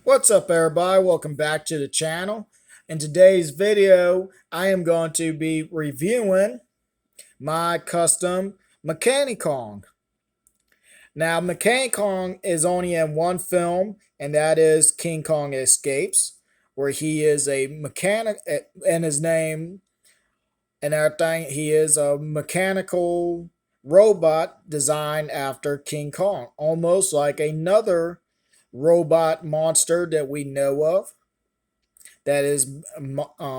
What's up, everybody? Welcome back to the channel. In today's video, I am going to be reviewing my custom Mechani Kong. Now, Mechani Kong is only in one film, and that is King Kong Escapes, where he is a mechanic, and his name and everything, he is a mechanical robot designed after King Kong, almost like another robot monster that we know of that is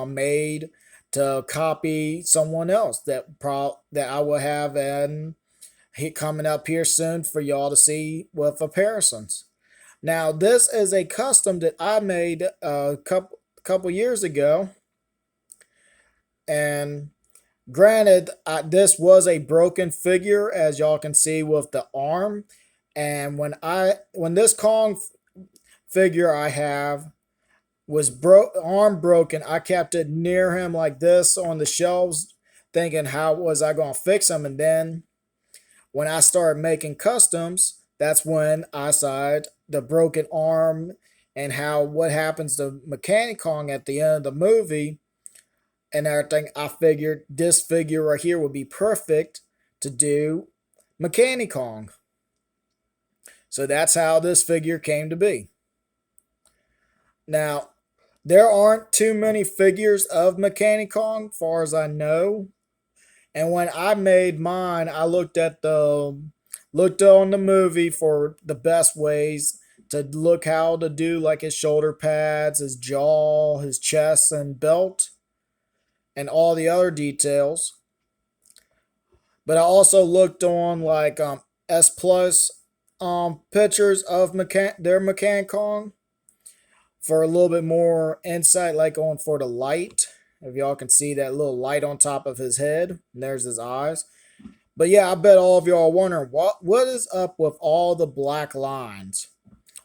made to copy someone else that I will have and coming up here soon for y'all to see with comparisons. Now, this is a custom that I made a couple years ago, and granted, this was a broken figure, as y'all can see with the arm. And when this Kong figure I have was arm broken, I kept it near him like this on the shelves, thinking how was I gonna fix him. And then when I started making customs, that's when I decided the broken arm and what happens to Mechani Kong at the end of the movie and everything. I figured this figure right here would be perfect to do Mechani Kong. So that's how this figure came to be. Now, there aren't too many figures of Mechani Kong, far as I know. And when I made mine, I looked on the movie for the best ways to look how to do like his shoulder pads, his jaw, his chest and belt, and all the other details. But I also looked on like S Plus pictures of their Mechani Kong for a little bit more insight, like on for the light. If y'all can see that little light on top of his head, and there's his eyes. But yeah, I bet all of y'all are wondering what is up with all the black lines.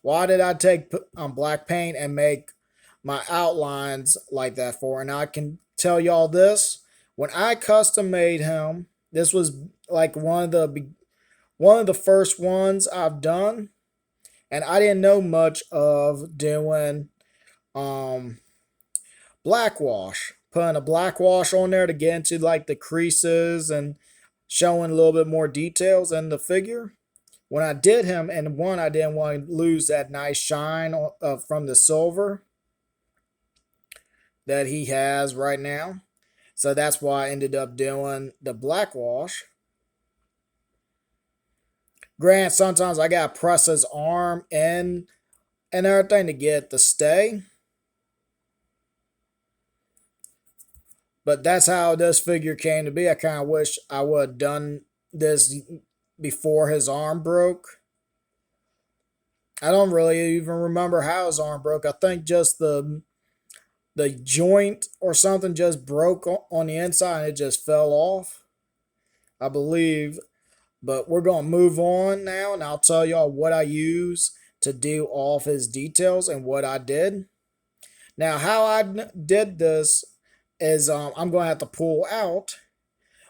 Why did I take black paint and make my outlines like that for? And I can tell y'all this: when I custom made him, this was like one of the first ones I've done, and I didn't know much of doing black wash, putting a black wash on there to get into like the creases and showing a little bit more details in the figure. When I did him, and one, I didn't want to lose that nice shine from the silver that he has right now. So that's why I ended up doing the black wash. Grant, sometimes I gotta press his arm in and everything to get it to stay. But that's how this figure came to be. I kind of wish I would have done this before his arm broke. I don't really even remember how his arm broke. I think just the joint or something just broke on the inside and it just fell off, I believe. But we're going to move on now, and I'll tell y'all what I use to do all of his details and what I did. Now, how I did this is I'm going to have to pull out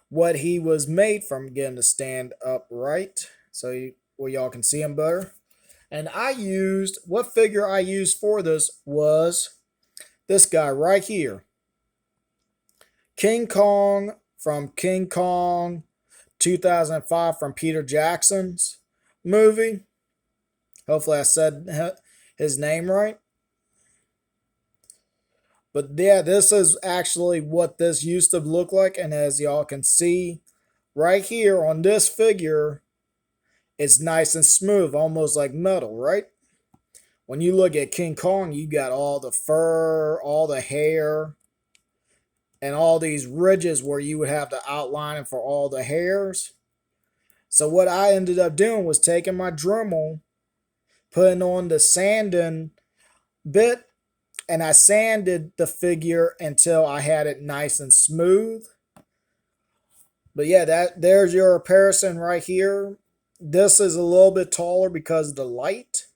what he was made from, getting to stand upright so where y'all can see him better. And what figure I used for this was this guy right here. King Kong from King Kong 2005 from Peter Jackson's movie. Hopefully I said his name right. But yeah, this is actually what this used to look like. And as y'all can see right here on this figure, it's nice and smooth, almost like metal, right? When you look at King Kong, you got all the fur, all the hair, and all these ridges where you would have to outline it for all the hairs. So what I ended up doing was taking my Dremel, putting on the sanding bit, and I sanded the figure until I had it nice and smooth. But yeah, there's your comparison right here. This is a little bit taller because of the light.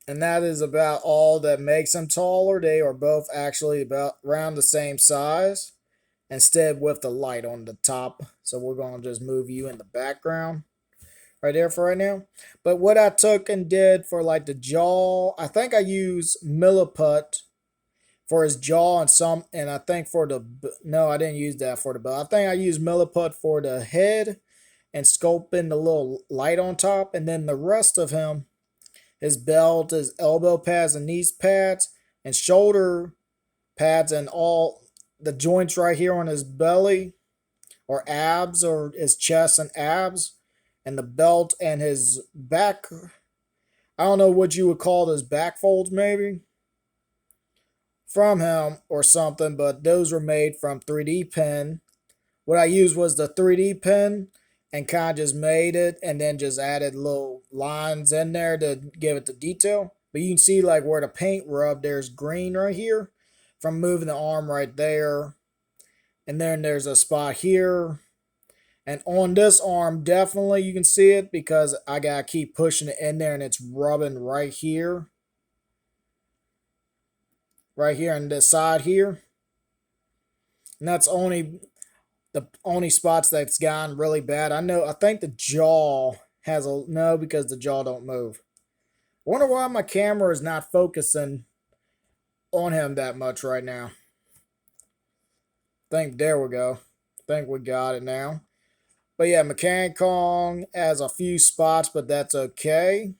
And that is about all that makes them taller. They are both actually about around the same size, instead with the light on the top. So we're going to just move you in the background. right there for right now. But what I took and did for like the jaw, I think I used milliput for his jaw and some, and I think for the no, I didn't use that for the belt. I think I used milliput for the head and sculpting the little light on top, and then the rest of him, his belt, his elbow pads and knee pads, and shoulder pads, and all the joints right here on his belly or abs or his chest and abs, and the belt and his back. I don't know what you would call those back folds, maybe from him or something, but those were made from 3D pen. What I used was the 3D pen and kind of just made it and then just added little lines in there to give it the detail. But you can see like where the paint rubbed, there's green right here from moving the arm right there. And then there's a spot here. And on this arm, definitely you can see it because I gotta keep pushing it in there and it's rubbing right here. Right here on this side here. And that's only the only spots that's gone really bad. I think the jaw has a no because the jaw don't move. I wonder why my camera is not focusing on him that much right now. Think there we go. Think we got it now. But yeah, Mechani Kong has a few spots, but that's okay.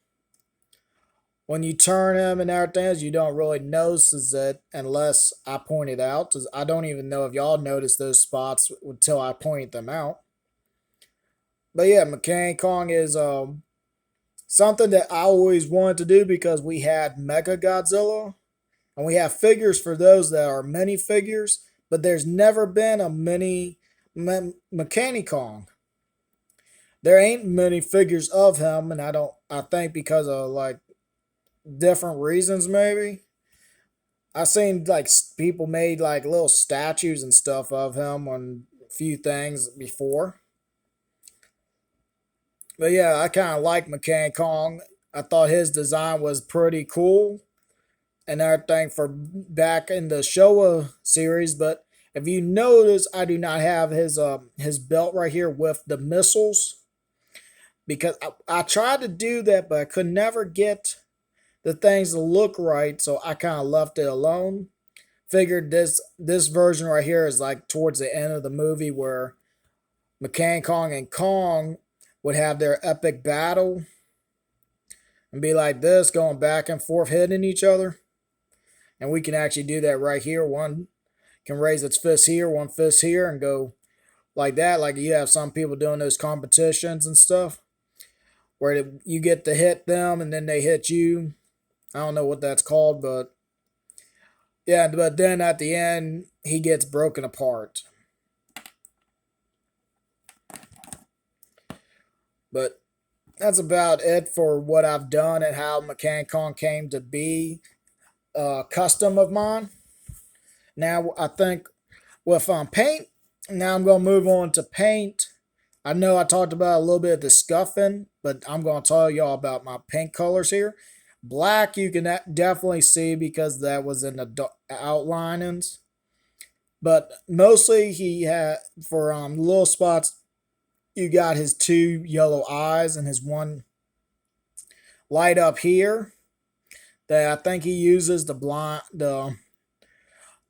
When you turn him and everything, you don't really notice it unless I point it out. I don't even know if y'all noticed those spots until I point them out. But yeah, Mechani Kong is something that I always wanted to do because we had Mega Godzilla, and we have figures for those that are mini figures, but there's never been a mini Mechani Kong. There ain't many figures of him, and I think because of like different reasons maybe. I seen like people made like little statues and stuff of him on a few things before. But yeah, I kind of like Mechani Kong. I thought his design was pretty cool and everything for back in the Showa series. But if you notice, I do not have his belt right here with the missiles because I tried to do that, but I could never get the things to look right, so I kind of left it alone. Figured this version right here is like towards the end of the movie where Mechani Kong and Kong would have their epic battle and be like this, going back and forth, hitting each other. And we can actually do that right here. One can raise its fist here, one fist here, and go like that. Like you have some people doing those competitions and stuff where you get to hit them and then they hit you. I don't know what that's called, but yeah, but then at the end, he gets broken apart. But that's about it for what I've done and how Mechani Kong came to be a custom of mine. Now, I think with paint, now I'm going to move on to paint. I know I talked about a little bit of the scuffing, but I'm going to tell y'all about my paint colors here. Black, you can definitely see because that was in the outlinings. But mostly he had, for little spots, you got his two yellow eyes and his one light up here that I think he uses the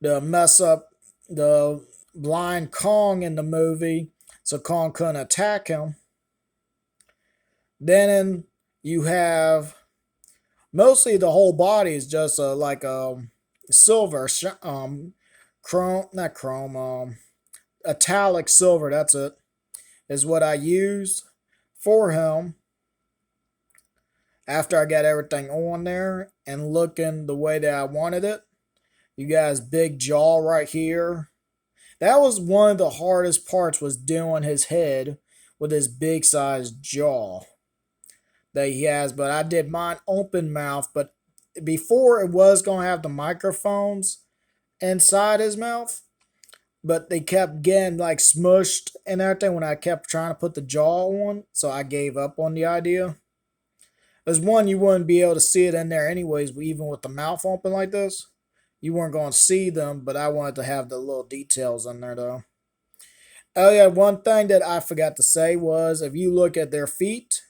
mess up the blind Kong in the movie so Kong couldn't attack him. Then you have mostly the whole body is just like a silver chrome, not chrome, metallic silver, that's it, is what I used for him after I got everything on there and looking the way that I wanted it. You guys, big jaw right here. That was one of the hardest parts, was doing his head with his big sized jaw that he has. But I did mine open mouth. But before, it was going to have the microphones inside his mouth, but they kept getting like smushed and everything when I kept trying to put the jaw on, so I gave up on the idea. There's one, you wouldn't be able to see it in there anyways, even with the mouth open like this. You weren't going to see them, but I wanted to have the little details in there though. Oh yeah, one thing that I forgot to say was if you look at their feet,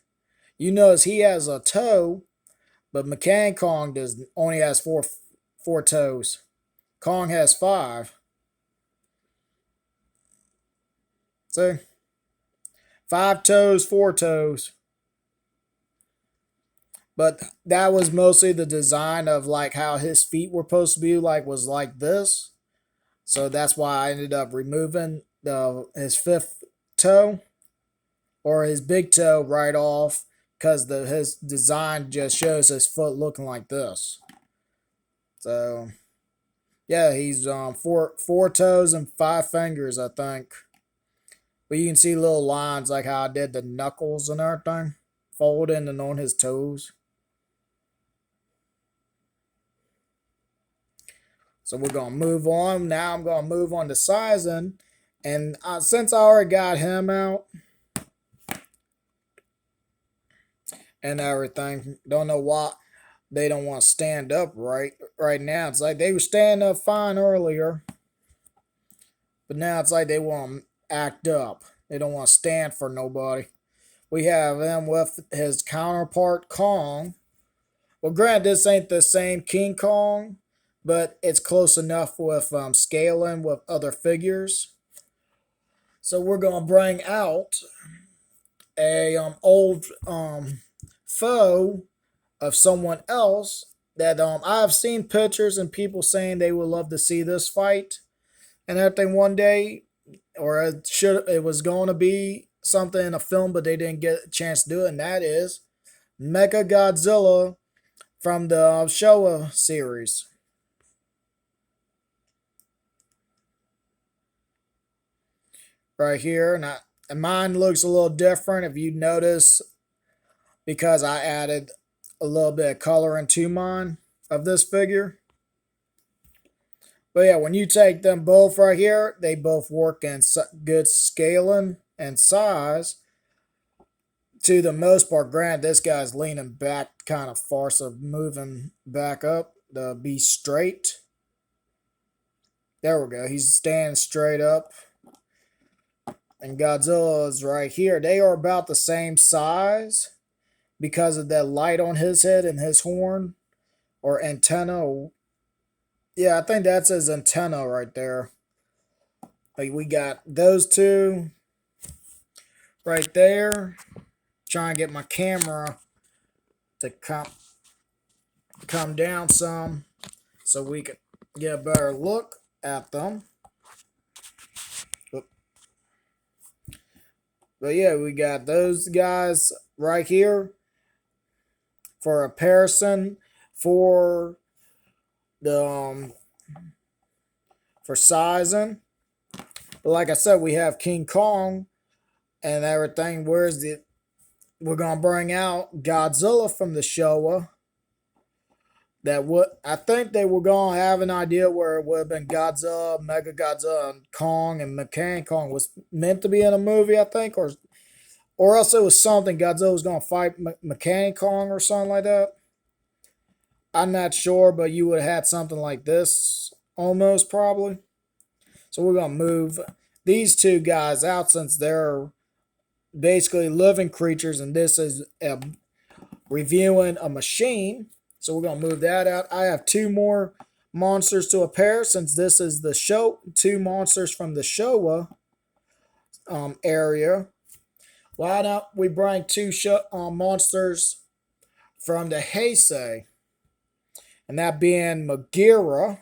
You notice he has a toe, but Mechani Kong does only has four toes. Kong has five. See? Five toes, four toes. But that was mostly the design of like how his feet were supposed to be like was like this. So that's why I ended up removing his fifth toe or his big toe right off because his design just shows his foot looking like this. So yeah, he's four toes and five fingers, I think. But you can see little lines like how I did the knuckles and everything, folding and on his toes. So we're gonna move on. Now I'm gonna move on to sizing, and since I already got him out and everything, don't know why they don't want to stand up right now. It's like they were standing up fine earlier, but now it's like they want to act up. They don't want to stand for nobody. We have him with his counterpart Kong. Well, granted, this ain't the same King Kong, but it's close enough with scaling with other figures. So we're gonna bring out a old foe of someone else that I've seen pictures and people saying they would love to see this fight and everything one day, or it was going to be something in a film, but they didn't get a chance to do it, and that is Mecha Godzilla from the Showa series. Right here, and mine looks a little different if you notice because I added a little bit of color into mine of this figure. But yeah, when you take them both right here, they both work in good scaling and size. To the most part, granted, this guy's leaning back kind of far, so moving back up to be straight. There we go. He's standing straight up. And Godzilla is right here. They are about the same size because of that light on his head and his horn or antenna. Yeah, I think that's his antenna right there. Like we got those two right there. Trying to get my camera to come down some so we can get a better look at them. But yeah, we got those guys right here for a comparison for the for sizing. But like I said, we have King Kong and everything. We're gonna bring out Godzilla from the Showa. That what I think they were gonna have an idea where it would have been Godzilla, Mega Godzilla, and Kong, and Mechani Kong was meant to be in a movie, I think, or else it was something Godzilla was gonna fight Mechani Kong or something like that. I'm not sure, but you would have had something like this almost probably. So we're gonna move these two guys out since they're basically living creatures, and this is reviewing a machine. So we're gonna move that out. I have two more monsters to a pair since this is the show. Two monsters from the Showa area. Why not we bring two monsters from the Heisei, and that being Magira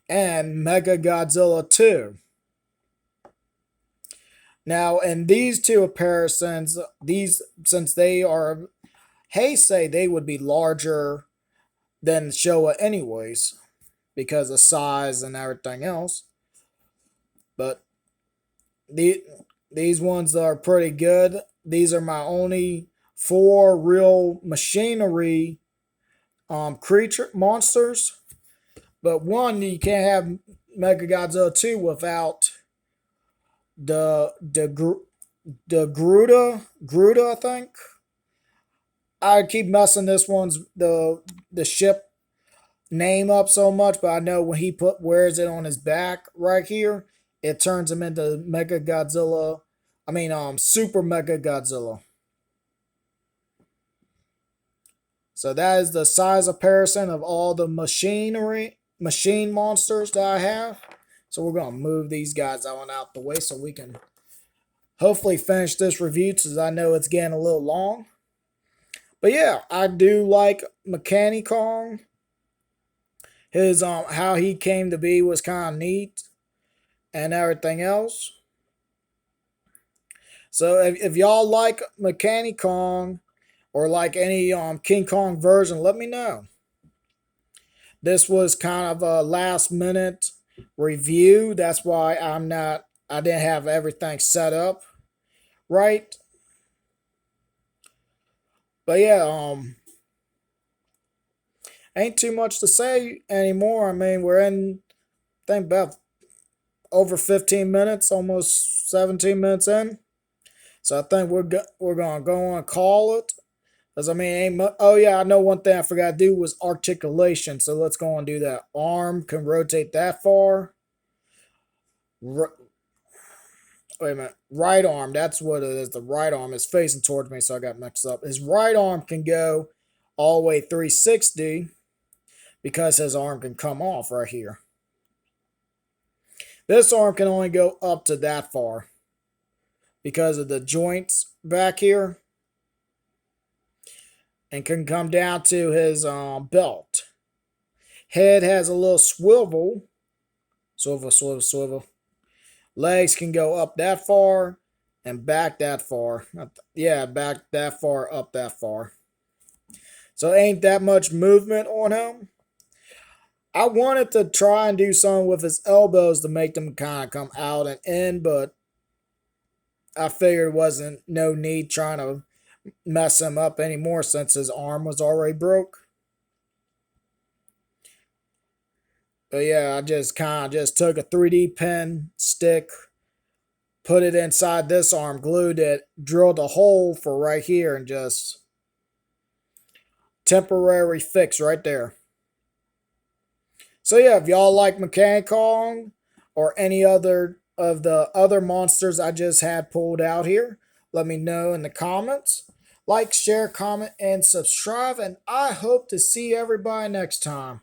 and Mega Godzilla 2. Now, in these two comparisons, since they are Heisei, they would be larger than Showa anyways, because of size and everything else. But these ones are pretty good. These are my only four real machinery creature monsters. But one, you can't have Mega Godzilla 2 without the Gruda, I think. I keep messing this one's the ship name up so much, but I know when he wears it on his back right here, it turns him into Mega Godzilla. Super Mega Godzilla. So that is the size comparison of all the machine monsters that I have. So we're gonna move these guys on out the way so we can hopefully finish this review, because I know it's getting a little long. But yeah, I do like Mechani Kong. His how he came to be was kind of neat, and everything else. So if y'all like Mechani Kong or like any King Kong version, let me know. This was kind of a last minute review. That's why I didn't have everything set up right. But yeah, ain't too much to say anymore. I mean, we're in, I think, about over 15 minutes, almost 17 minutes in. So I think we're gonna go on and call it. Because I mean, oh yeah, I know one thing I forgot to do was articulation. So let's go and do that. Arm can rotate that far. R- Wait a minute. Right arm, that's what it is. The right arm is facing towards me, so I got mixed up. His right arm can go all the way 360 because his arm can come off right here. This arm can only go up to that far because of the joints back here, and can come down to his belt. Head has a little swivel. Swivel, swivel, swivel. Legs can go up that far and back that far. Yeah, back that far, up that far. So ain't that much movement on him. I wanted to try and do something with his elbows to make them kind of come out and in, but I figured it wasn't no need trying to mess him up anymore since his arm was already broke. But yeah, I just kind of just took a 3D pen stick, put it inside this arm, glued it, drilled a hole for right here, and just temporary fix right there. So yeah, if y'all like Mechani Kong or any other of the other monsters I just had pulled out here, let me know in the comments. Like, share, comment, and subscribe, and I hope to see everybody next time.